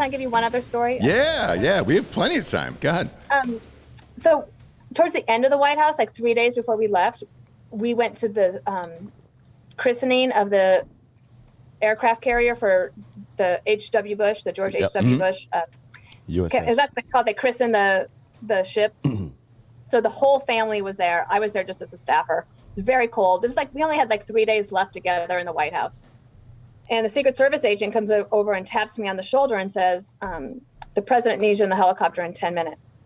I give you one other story? Yeah. We have plenty of time. Go ahead. So towards the end of the White House, like 3 days before we left, we went to the christening of the aircraft carrier for the H.W. Bush, the George H.W. Bush. USS. That's what they call it. They christened the ship. So the whole family was there. I was there just as a staffer. It was very cold. It was like we only had like 3 days left together in the White House. And the Secret Service agent comes over and taps me on the shoulder and says, the president needs you in the helicopter in 10 minutes.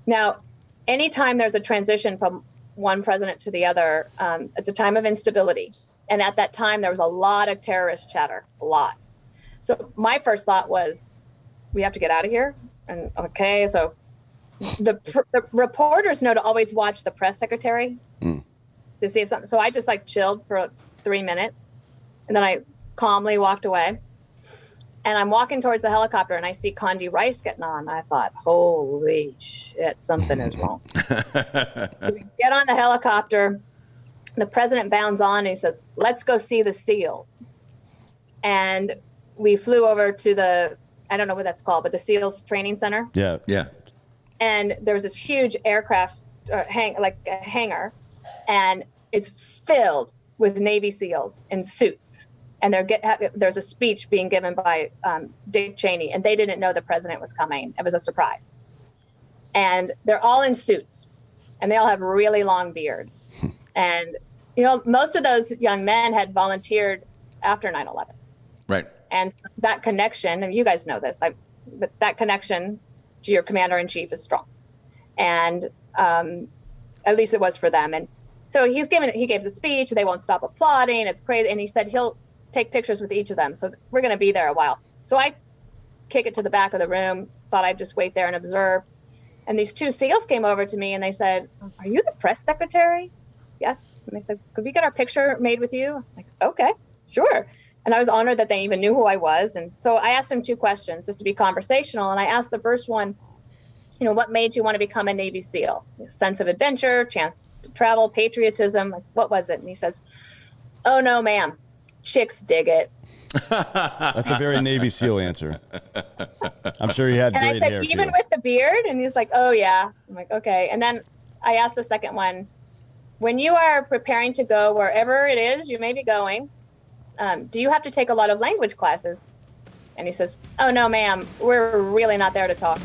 Now, anytime there's a transition from one president to the other, it's a time of instability. And at that time, there was a lot of terrorist chatter, a lot. So my first thought was, we have to get out of here. And okay, so the reporters know to always watch the press secretary to see if something. So I just like chilled for 3 minutes, and then I calmly walked away. And I'm walking towards the helicopter, and I see Condi Rice getting on. I thought, holy shit, something is wrong. We get on the helicopter. The president bounds on, and he says, let's go see the SEALs. And we flew over to the, I don't know what that's called, but the SEALs training center. Yeah. And there was this huge aircraft, like a hangar, and it's filled with Navy SEALs in suits. And there's a speech being given by Dick Cheney, and they didn't know the president was coming. It was a surprise. And they're all in suits, and they all have really long beards. And, most of those young men had volunteered after 9/11. Right. And that connection, and you guys know this, but that connection to your commander-in-chief is strong. And at least it was for them. And so he gave a speech. They won't stop applauding. It's crazy. And he said he'll take pictures with each of them. So we're going to be there a while. So I kick it to the back of the room, thought I'd just wait there and observe. And these two SEALs came over to me and they said, are you the press secretary? Yes. And they said, could we get our picture made with you? I'm like, okay, sure. And I was honored that they even knew who I was. And so I asked them 2 questions just to be conversational. And I asked the first one, what made you want to become a Navy SEAL? A sense of adventure, chance to travel, patriotism. Like, what was it? And he says, oh, no, ma'am. Chicks dig it. That's a very Navy SEAL answer. I'm sure he had and great I said, hair, even too. with the beard? And he's like, oh, yeah. I'm like, okay. And then I asked the second one, when you are preparing to go wherever it is you may be going, do you have to take a lot of language classes? And he says, oh, no, ma'am. We're really not there to talk.